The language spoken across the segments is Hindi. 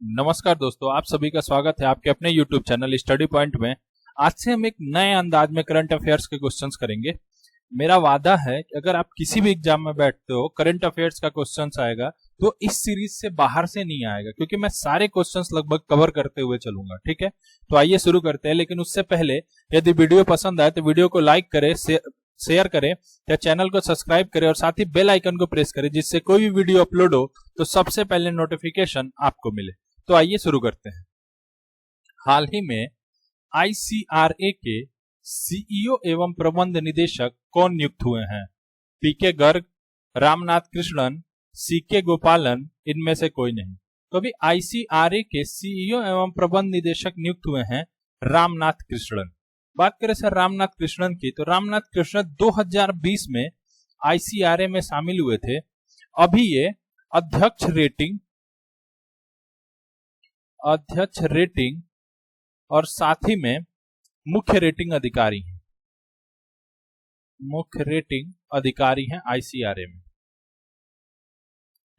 नमस्कार दोस्तों, आप सभी का स्वागत है आपके अपने YouTube चैनल स्टडी पॉइंट में। आज से हम एक नए अंदाज में करंट अफेयर्स के क्वेश्चंस करेंगे। मेरा वादा है कि अगर आप किसी भी एग्जाम में बैठते हो, करंट अफेयर्स का क्वेश्चंस आएगा तो इस सीरीज से बाहर से नहीं आएगा, क्योंकि मैं सारे क्वेश्चंस लगभग कवर करते हुए चलूंगा। ठीक है, तो आइए शुरू करते हैं। लेकिन उससे पहले यदि वीडियो पसंद आए तो वीडियो को लाइक करें, शेयर करें या चैनल को सब्सक्राइब करें और साथ ही बेल आइकन को प्रेस करें, जिससे कोई भी वीडियो अपलोड हो तो सबसे पहले नोटिफिकेशन आपको मिले। तो आइए शुरू करते हैं। हाल ही में आईसीआरए के सीईओ एवं प्रबंध निदेशक कौन नियुक्त हुए हैं? पीके गर्ग, रामनाथ कृष्णन, सीके गोपालन, इनमें से कोई नहीं। तो अभी आईसीआरए के सीईओ एवं प्रबंध निदेशक नियुक्त हुए हैं रामनाथ कृष्णन। बात करें सर रामनाथ कृष्णन की, तो रामनाथ कृष्णन 2020 में आईसीआरए में शामिल हुए थे। अभी ये अध्यक्ष रेटिंग और साथ ही में मुख्य रेटिंग अधिकारी हैं आईसीआरए में।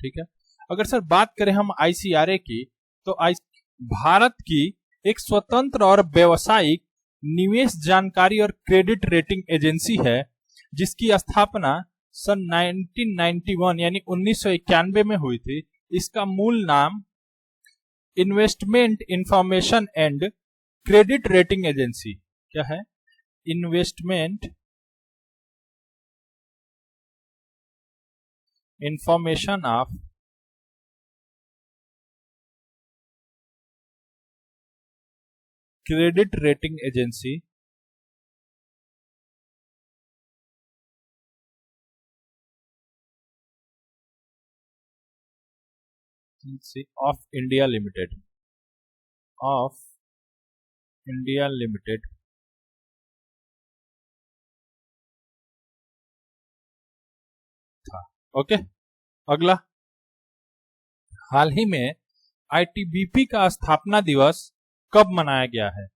ठीक है, अगर सर बात करें हम आईसीआरए की, तो भारत की एक स्वतंत्र और व्यावसायिक निवेश जानकारी और क्रेडिट रेटिंग एजेंसी है, जिसकी स्थापना सन 1991 यानी 1991 में हुई थी। इसका मूल नाम investment information and credit rating agency क्या है? Investment information of credit rating agency of India limited था। ओके, अगला, हाल ही में आईटीबीपी का स्थापना दिवस कब मनाया गया है?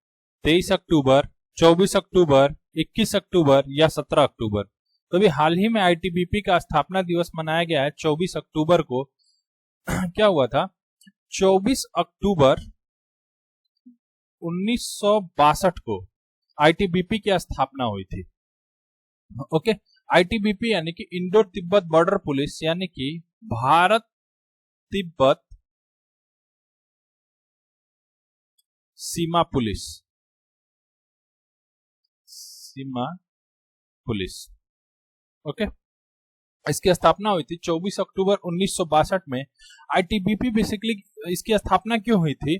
23 अक्टूबर, 24 अक्टूबर, 21 अक्टूबर या 17 अक्टूबर? तो अभी हाल ही में आईटीबीपी का स्थापना दिवस मनाया गया है 24 अक्टूबर को। क्या हुआ था? 24 अक्टूबर 1962 को आईटीबीपी की स्थापना हुई थी। ओके, आईटीबीपी यानी कि इंडो तिब्बत बॉर्डर पुलिस, यानी कि भारत तिब्बत सीमा पुलिस। ओके, इसकी स्थापना हुई थी 24 अक्टूबर 1962 में। आईटीबीपी बेसिकली इसकी स्थापना क्यों हुई थी?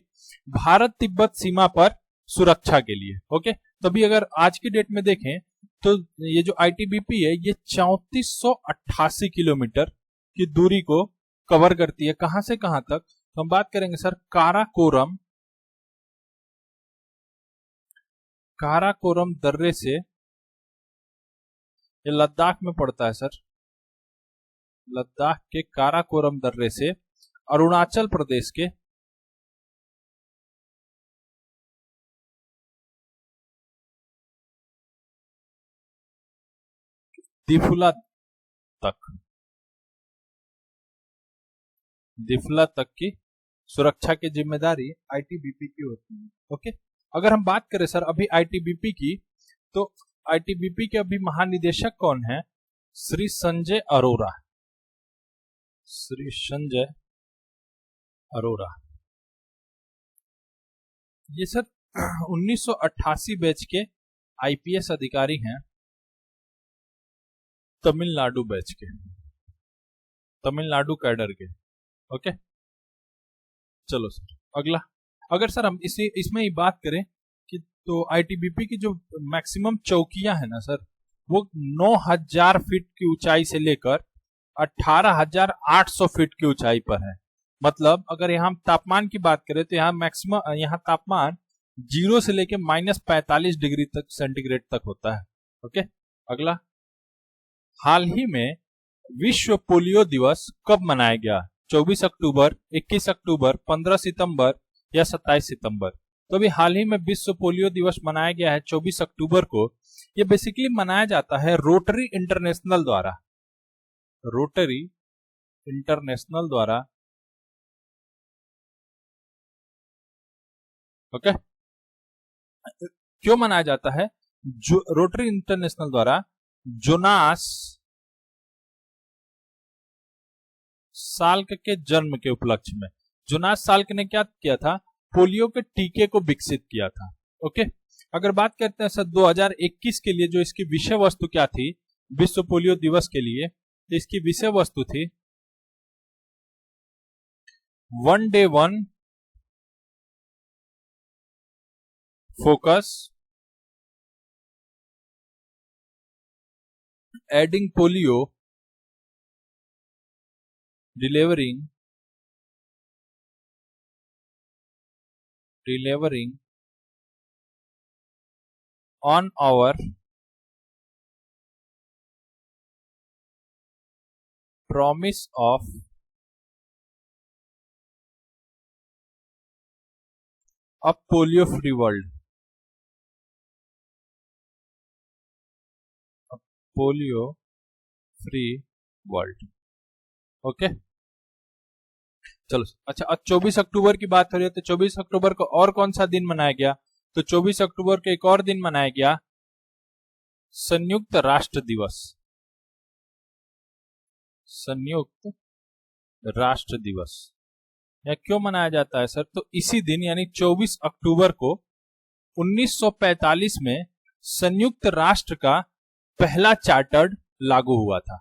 भारत तिब्बत सीमा पर सुरक्षा के लिए। ओके, तभी अगर आज की डेट में देखें तो ये जो आईटीबीपी है ये 3488 किलोमीटर की दूरी को कवर करती है। कहां से कहां तक? तो हम बात करेंगे सर काराकोरम दर्रे से, ये लद्दाख में पड़ता है सर, लद्दाख के काराकोरम दर्रे से अरुणाचल प्रदेश के दिफला तक की सुरक्षा की जिम्मेदारी आईटीबीपी की होती है। ओके, अगर हम बात करें सर अभी आईटीबीपी की, तो आईटीबीपी के अभी महानिदेशक कौन है? श्री संजय अरोरा। ये सर 1988 बैच के आईपीएस अधिकारी हैं, तमिलनाडु बैच के, तमिलनाडु कैडर के। ओके, चलो सर अगला, अगर सर हम इसमें ही बात करें कि तो आईटीबीपी की जो मैक्सिमम चौकियां है ना सर, वो 9000 फीट की ऊंचाई से लेकर 18800 फीट की ऊंचाई पर है। मतलब अगर यहाँ तापमान की बात करें तो यहाँ मैक्सिमम, यहाँ तापमान 0 से लेकर -45 डिग्री तक सेंटीग्रेड तक होता है। ओके, अगला, हाल ही में विश्व पोलियो दिवस कब मनाया गया? 24 अक्टूबर, 21 अक्टूबर, 15 सितंबर या 27 सितंबर? तो अभी हाल ही में विश्व पोलियो दिवस मनाया गया है 24 अक्टूबर को। ये बेसिकली मनाया जाता है रोटरी इंटरनेशनल द्वारा ओके, क्यों मनाया जाता है? जो रोटरी इंटरनेशनल द्वारा जोनास साल्क के जन्म के उपलक्ष्य में, जोनास साल्क ने क्या किया था? पोलियो के टीके को विकसित किया था। ओके, अगर बात करते हैं सर 2021 के लिए जो इसकी विषय वस्तु क्या थी विश्व पोलियो दिवस के लिए, तो इसकी विषय वस्तु थी one day one focus adding polio delivering on our promise of a polio free world, a polio free world। Okay, चलो अच्छा, अब 24 अक्टूबर की बात हो रही है, तो 24 अक्टूबर को और कौन सा दिन मनाया गया? तो 24 अक्टूबर को एक और दिन मनाया गया, संयुक्त राष्ट्र दिवस। संयुक्त राष्ट्र दिवस या क्यों मनाया जाता है सर? तो इसी दिन यानी 24 अक्टूबर को 1945 में संयुक्त राष्ट्र का पहला चार्टर लागू हुआ था।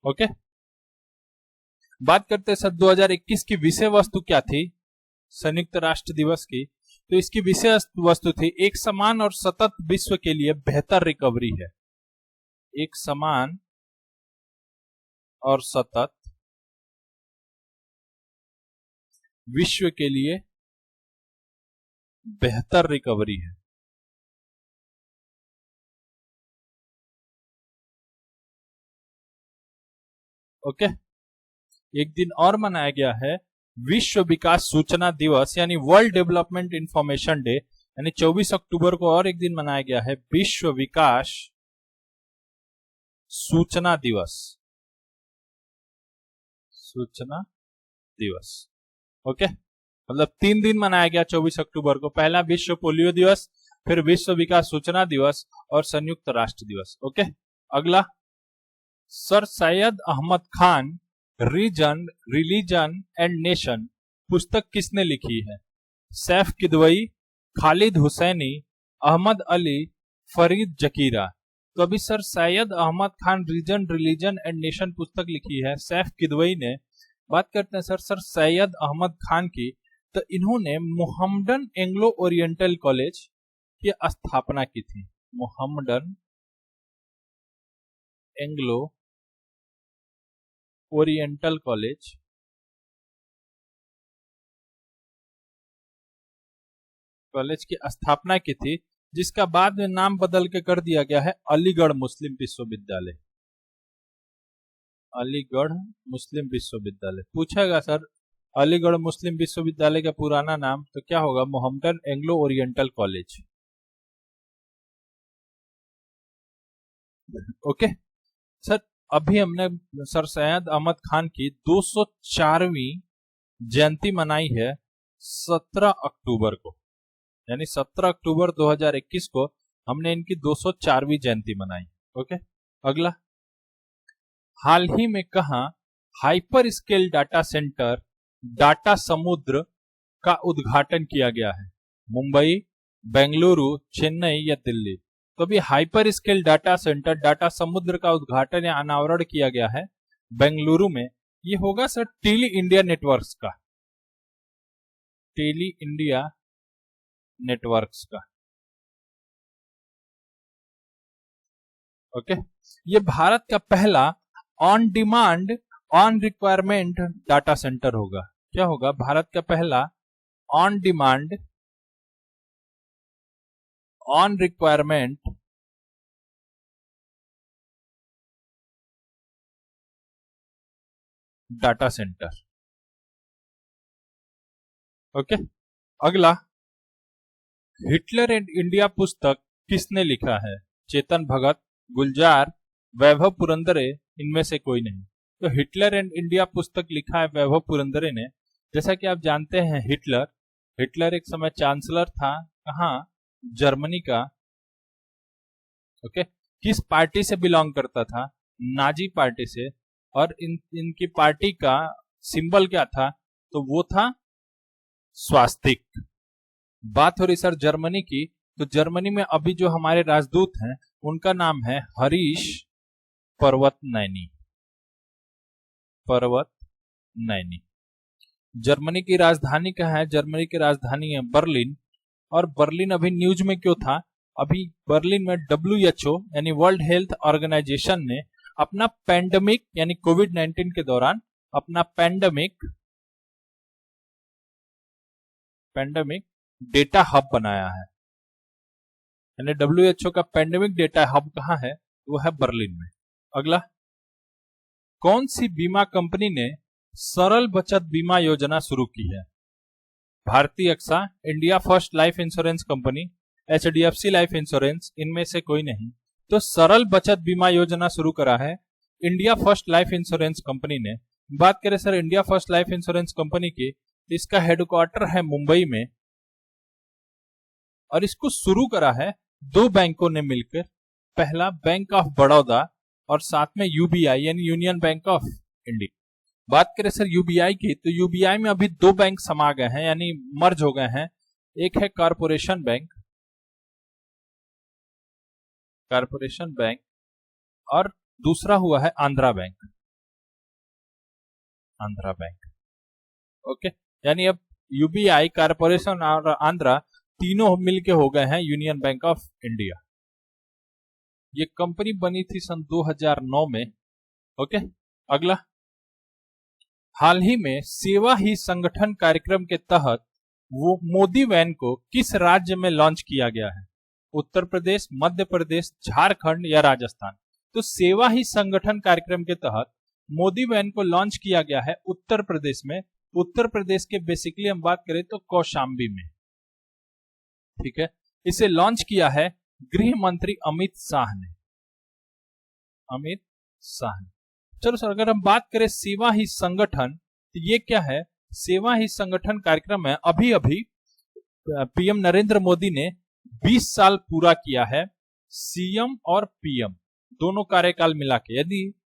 ओके, बात करते हैं सर 2021 की विषय वस्तु क्या थी संयुक्त राष्ट्र दिवस की? तो इसकी विषय वस्तु थी एक समान और सतत विश्व के लिए बेहतर रिकवरी है। एक समान और सतत विश्व के लिए बेहतर रिकवरी है। ओके, एक दिन और मनाया गया है विश्व विकास सूचना दिवस यानी वर्ल्ड डेवलपमेंट इंफॉर्मेशन डे, यानी 24 अक्टूबर को और एक दिन मनाया गया है विश्व विकास सूचना दिवस। सूचना दिवस ओके, मतलब 3 दिन मनाया गया 24 अक्टूबर को। पहला विश्व पोलियो दिवस, फिर विश्व विकास सूचना दिवस और संयुक्त राष्ट्र दिवस। ओके, अगला sir Syed Ahmad Khan reason religion and nation पुस्तक किसने लिखी है? सैफ किदवई, खालिद हुसैनी, अहमद अली, फरीद जकीरा। तो अभी sir Syed Ahmad Khan reason religion and nation पुस्तक लिखी है सैफ किदवई ने। बात करते हैं सर सैयद अहमद खान की, तो इन्होंने मोहम्मडन एंग्लो ओरिएंटल कॉलेज की स्थापना की थी। मोहम्मडन एंग्लो ओरिएंटल कॉलेज की स्थापना की थी, जिसका बाद में नाम बदल के कर दिया गया है अलीगढ़ मुस्लिम विश्वविद्यालय। अलीगढ़ मुस्लिम विश्वविद्यालय पूछेगा सर अलीगढ़ मुस्लिम विश्वविद्यालय का पुराना नाम, तो क्या होगा? Mohammedan Anglo oriental college. Okay sir, अभी हमने सर सैयद अहमद खान की 204वीं जयंती मनाई है 17 अक्टूबर को, यानी 17 अक्टूबर 2021 को हमने इनकी 204वीं जयंती मनाई। ओके, अगला हाल ही में कहा hyper scale data centre data समुद्र का उद्घाटन किया गया है? मुंबई, बेंगलुरु, चेन्नई या दिल्ली? तो अभी hyper scale data centre data समुद्र का उद्घाटन या अनावरण किया गया है बेंगलुरु में। ये होगा सर टेली इंडिया नेटवर्क्स का, टेली इंडिया नेटवर्क्स का। ओके, ये भारत का पहला on demand on requirement data centre होगा। क्या होगा? भारत का पहला on demand on requirement data centre. Okay, अगला हिटलर एंड इंडिया पुस्तक किसने लिखा है? चेतन भगत, गुलजार, वैभव पुरंदरे, इनमें से कोई नहीं। तो हिटलर एंड इंडिया पुस्तक लिखा है वैभव पुरंदरे ने। जैसा कि आप जानते हैं हिटलर एक समय चांसलर था, कहाँ, जर्मनी का। ओके, किस पार्टी से बिलोंग करता था? नाजी पार्टी से। और इनकी पार्टी का सिंबल क्या था? तो वो था स्वास्तिक। बात हो रही सर जर्मनी की, तो जर्मनी में अभी जो हमारे राजदूत हैं उनका नाम है हरीश पर्वतनैनी। जर्मनी की राजधानी क्या है? जर्मनी की राजधानी है बर्लिन। और बर्लिन अभी न्यूज में क्यों था? अभी बर्लिन में WHO यानी वर्ल्ड हेल्थ ऑर्गेनाइजेशन ने अपना पैंडेमिक यानी कोविड-19 के दौरान अपना पैंडेमिक डेटा हब बनाया है। यानी WHO का पैंडेमिक डेटा हब कहाँ है? वो है बर्लिन में। अगला, कौन सी बीमा कंपनी ने सरल बचत बीमा योजना शुरू की है? भारतीय AXA, India first life insurance company, HDFC life insurance, इनमें से कोई नहीं। तो सरल बचत बीमा योजना शुरू करा है India first life insurance company ने। बात करें sir India first life insurance company की, इसका हेडक्वार्टर है मुंबई में और इसको शुरू करा है दो बैंकों ने मिलकर। पहला बैंक ऑफ बड़ौदा और साथ में UBI यानी यूनियन बैंक ऑफ इंडिया। बात करें सर UBI की, तो UBI में अभी दो बैंक समा गए हैं यानी मर्ज हो गए हैं। एक है कॉरपोरेशन बैंक और दूसरा हुआ है आंध्रा बैंक। ओके, यानी अब UBI, कॉरपोरेशन और आंध्रा तीनों मिलके हो गए हैं यूनियन बैंक ऑफ इंडिया। ये कंपनी बनी थी सन 2009 में। ओके, अगला, हाल ही में सेवा ही संगठन कार्यक्रम के तहत वो मोदी वैन को किस राज्य में लॉन्च किया गया है? उत्तर प्रदेश, मध्य प्रदेश, झारखंड या राजस्थान? तो सेवा ही संगठन कार्यक्रम के तहत मोदी वैन को लॉन्च किया गया है उत्तर प्रदेश में। उत्तर प्रदेश के बेसिकली हम बात करें तो कौशाम्बी में। ठीक है, इसे लॉन्च किया है गृह मंत्री अमित शाह ने। चलो सर, अगर हम बात करें सेवा ही संगठन, तो ये क्या है? सेवा ही संगठन कार्यक्रम है। अभी PM नरेंद्र मोदी ने 20 साल पूरा किया है, CM और PM दोनों कार्यकाल मिला के।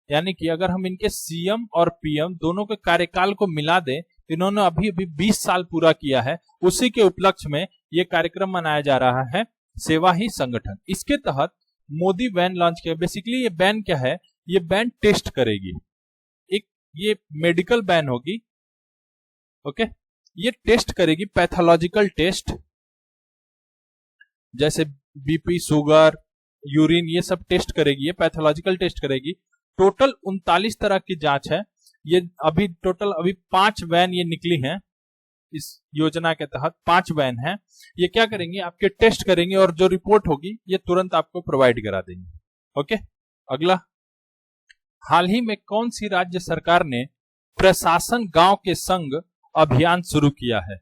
यानी कि अगर हम इनके CM और PM दोनों के कार्यकाल को मिला दें, इन्होंने अभी 20 साल पूरा किया है। उसी के उपलक्ष्य में ये कार्यक्रम मनाया जा रहा है, सेवा ही संगठन। इसके तहत मोदी वैन लॉन्च किया। बेसिकली ये वैन क्या है? ये वैन टेस्ट करेगी, ये मेडिकल वैन होगी। ओके, ये टेस्ट करेगी, पैथोलॉजिकल टेस्ट, जैसे BP, शुगर, यूरिन, ये सब टेस्ट करेगी। ये पैथोलॉजिकल टेस्ट करेगी। टोटल 39 तरह की जांच है। ये अभी 5 वैन ये निकली हैं इस योजना के तहत। 5 वैन हैं। ये क्या करेंगे? आपके टेस्ट करेंगे और जो रिपोर्ट होगी ये तुरंत आपको प्रोवाइड करा देंगे। ओके, अगला, हाल ही में कौन सी राज्य सरकार ने प्रशासन गांव के संग अभियान शुरू किया है?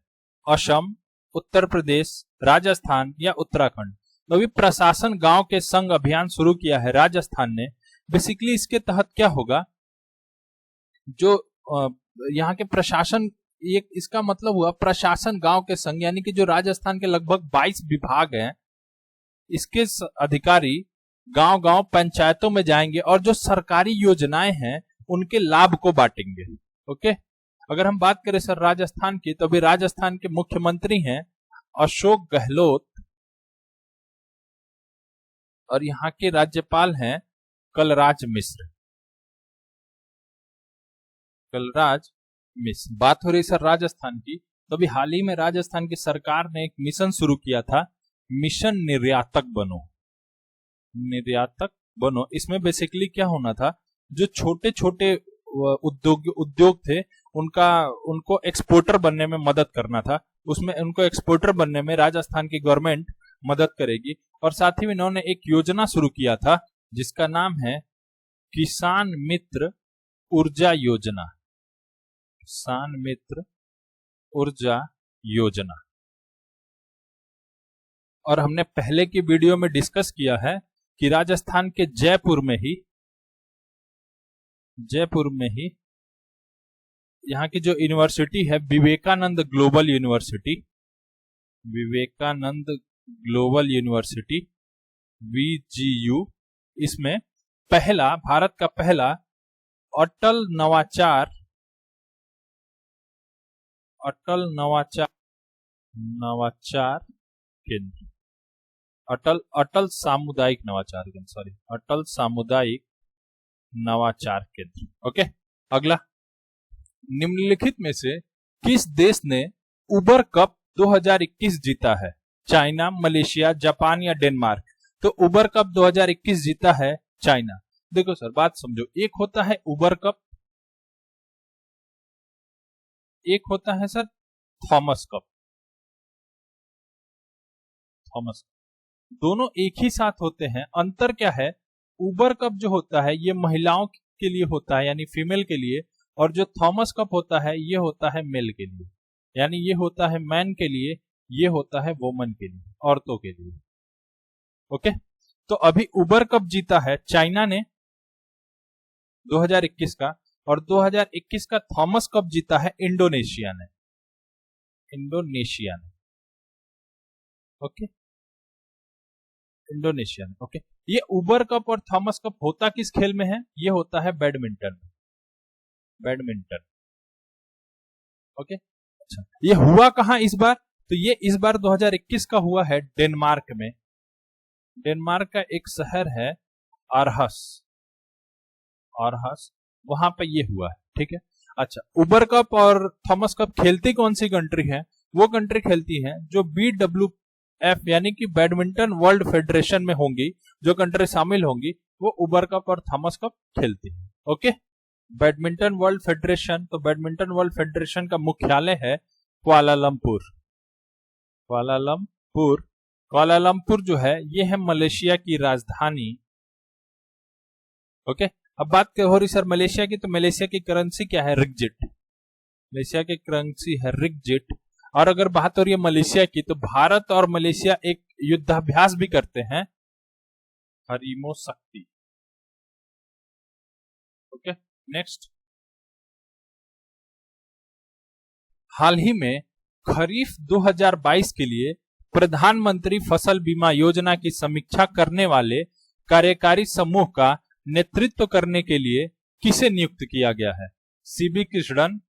असम, उत्तर प्रदेश, राजस्थान या उत्तराखंड? तो अभी प्रशासन गांव के संग अभियान शुरू किया है राजस्थान ने। बेसिकली इसके तहत क्या होगा? जो यहाँ के प्रशासन, इसका मतलब हुआ प्रशासन गांव के संग, यानी कि जो राजस्थान के लगभग 22 विभाग हैं, इसके अधिकारी गांव-गांव पंचायतों में जाएंगे और जो सरकारी योजनाएं हैं उनके लाभ को बांटेंगे। ओके, अगर हम बात करें सर राजस्थान की, तो अभी राजस्थान के मुख्यमंत्री हैं अशोक गहलोत और यहाँ के राज्यपाल हैं कलराज मिश्र। बात हो रही सर राजस्थान की, तो अभी हाल ही में राजस्थान की सरकार ने एक मिशन शुरू किया था, मिशन निर्यातक बनो। इसमें बेसिकली क्या होना था? जो छोटे छोटे उद्योग थे उनको एक्सपोर्टर बनने में मदद करना था। उसमें उनको एक्सपोर्टर बनने में राजस्थान की गवर्नमेंट मदद करेगी। और साथ ही में इन्होंने एक योजना शुरू किया था जिसका नाम है किसान मित्र ऊर्जा योजना। और हमने पहले की वीडियो में डिस्कस किया है कि राजस्थान के जयपुर में ही यहाँ की जो यूनिवर्सिटी है Vivekananda global university, Vivekananda global university VGU, इसमें पहला, भारत का पहला अटल नवाचार केंद्र, अटल सामुदायिक नवाचार केंद्र, सॉरी, अटल सामुदायिक नवाचार केंद्र। ओके, अगला, निम्नलिखित में से किस देश ने उबर कप 2021 जीता है? चाइना, मलेशिया, जापान या डेनमार्क? तो उबर कप 2021 जीता है चाइना। देखो सर, बात समझो, एक होता है उबर कप, एक होता है सर थॉमस कप। दोनों एक ही साथ होते हैं। अंतर क्या है? उबर कप जो होता है ये महिलाओं के लिए होता है, यानी फीमेल के लिए, और जो थॉमस कप होता है ये होता है मेल के लिए, यानी ये होता है मैन के लिए, ये होता है वोमन के लिए, औरतों के लिए। ओके, तो अभी उबर कप जीता है चाइना ने 2021 का, और 2021 का थॉमस कप जीता है इंडोनेशिया ने। ओके, इंडोनेशिया में। ओके, ये उबर कप और थॉमस कप होता किस खेल में है? ये होता है बैडमिंटन। ओके, अच्छा, ये हुआ कहां इस बार? तो ये इस बार 2021 का हुआ है डेनमार्क में। डेनमार्क का एक शहर है आरहस, वहां पे ये हुआ है। ठीक है, अच्छा, उबर कप और थॉमस कप खेलती कौन सी कंट्री है? वो कंट्री खेलती है जो BWF यानी कि बैडमिंटन वर्ल्ड फेडरेशन में होंगी, जो कंट्री शामिल होंगी वो उबर कप और थॉमस कप खेलती है। ओके, बैडमिंटन वर्ल्ड फेडरेशन, तो बैडमिंटन वर्ल्ड फेडरेशन का मुख्यालय है कुआलालंपुर। कुआलालंपुर जो है ये है मलेशिया की राजधानी। ओके, अब बात हो रही सर मलेशिया की, तो मलेशिया की करेंसी क्या है? रिग्जिट। मलेशिया की करेंसी है रिग्जिट। और अगर बात हो रही है मलेशिया की, तो भारत और मलेशिया एक युद्धाभ्यास भी करते हैं, हरीमो शक्ति। ओके, नेक्स्ट, हाल ही में खरीफ 2022 के लिए प्रधानमंत्री फसल बीमा योजना की समीक्षा करने वाले कार्यकारी समूह का नेतृत्व करने के लिए किसे नियुक्त किया गया है? CB कृष्णन,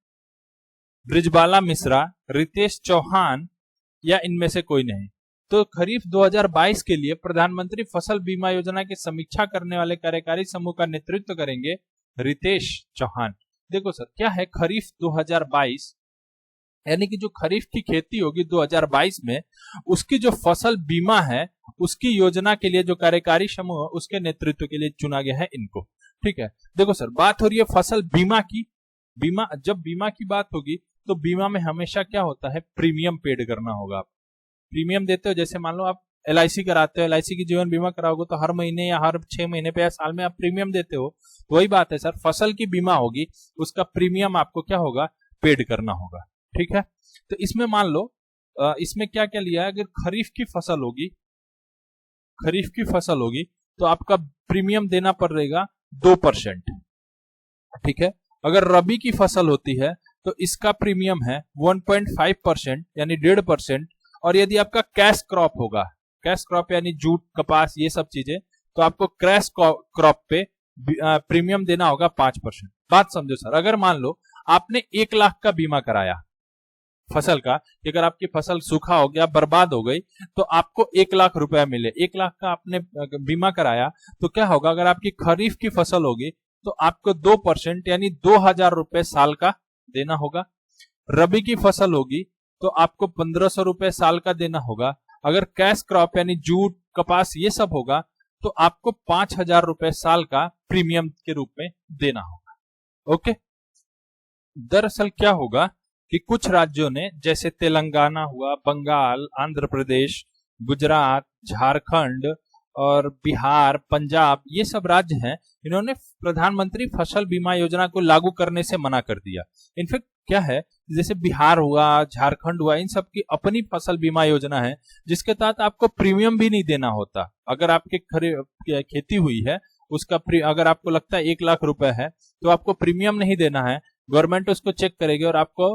ब्रिजबाला मिश्रा, रितेश चौहान या इनमें से कोई नहीं? तो खरीफ 2022 के लिए प्रधानमंत्री फसल बीमा योजना की समीक्षा करने वाले कार्यकारी समूह का नेतृत्व करेंगे रितेश चौहान। देखो सर, क्या है खरीफ 2022, यानी कि जो खरीफ की खेती होगी 2022 में, उसकी जो फसल बीमा है उसकी योजना के लिए जो कार्यकारी समूह उसके नेतृत्व के लिए चुना गया है इनको। ठीक है, देखो सर, बात हो रही है फसल बीमा की। जब बीमा की बात होगी तो बीमा में हमेशा क्या होता है? प्रीमियम पेड करना होगा। आप प्रीमियम देते हो, जैसे मान लो आप LIC कराते हो, LIC की जीवन बीमा कराओगे तो हर महीने या हर 6 महीने पे या साल में आप प्रीमियम देते हो। तो वही बात है सर, फसल की बीमा होगी, उसका प्रीमियम आपको क्या होगा? पेड करना होगा। ठीक है, तो इसमें मान लो इसमें क्या क्या लिया है? अगर खरीफ की फसल होगी तो आपका प्रीमियम देना पड़ेगा 2%। ठीक है, अगर रबी की फसल होती है तो इसका प्रीमियम है 1.5% यानी 1.5%। और यदि आपका कैश क्रॉप होगा, कैश क्रॉप यानी जूट, कपास, ये सब चीजें, तो आपको कैश क्रॉप पे प्रीमियम देना होगा 5%। बात समझो सर, अगर मान लो आपने 1 लाख का बीमा कराया फसल का, कि अगर आपकी फसल सूखा हो गया, बर्बाद हो गई, तो आपको 1 लाख रुपया मिले। 1 लाख का आपने बीमा कराया, तो क्या होगा? अगर आपकी खरीफ की फसल होगी तो आपको 2% यानी 2,000 रुपए साल का देना होगा। रबी की फसल होगी तो आपको 1,500 रुपए साल का देना होगा। अगर कैश क्रॉप यानी जूट, कपास, ये सब होगा तो आपको 5,000 रुपए साल का प्रीमियम के रूप में देना होगा। ओके, दरअसल क्या होगा कि कुछ राज्यों ने, जैसे तेलंगाना हुआ, बंगाल, आंध्र प्रदेश, गुजरात, झारखंड और बिहार, पंजाब, ये सब राज्य हैं, इन्होंने प्रधानमंत्री फसल बीमा योजना को लागू करने से मना कर दिया। इनफैक्ट क्या है, जैसे बिहार हुआ, झारखंड हुआ, इन सब की अपनी फसल बीमा योजना है जिसके तहत आपको प्रीमियम भी नहीं देना होता। अगर आपकी खेती हुई है, उसका अगर आपको लगता है 1 लाख रुपए है तो आपको प्रीमियम नहीं देना है, गवर्नमेंट उसको चेक करेगी और आपको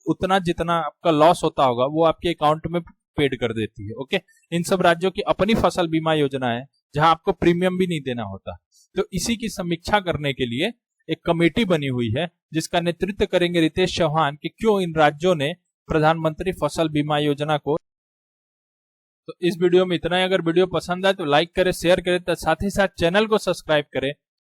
उतना जितना आपका लॉस होता होगा वो आपके अकाउंट में पेड कर देती है। ओके, इन सब राज्यों की अपनी फसल बीमा योजना है जहां आपको प्रीमियम भी नहीं देना होता। तो इसी की समीक्षा करने के लिए एक कमेटी बनी हुई है जिसका नेतृत्व करेंगे रितेश चौहान कि क्यों इन राज्यों ने प्रधानमंत्री फसल बीमा योजना को। तो इस वीडियो में इतना ही। अगर वीडियो पसंद आए तो लाइक करें, शेयर करें, साथ ही साथ चैनल को सब्सक्राइब करें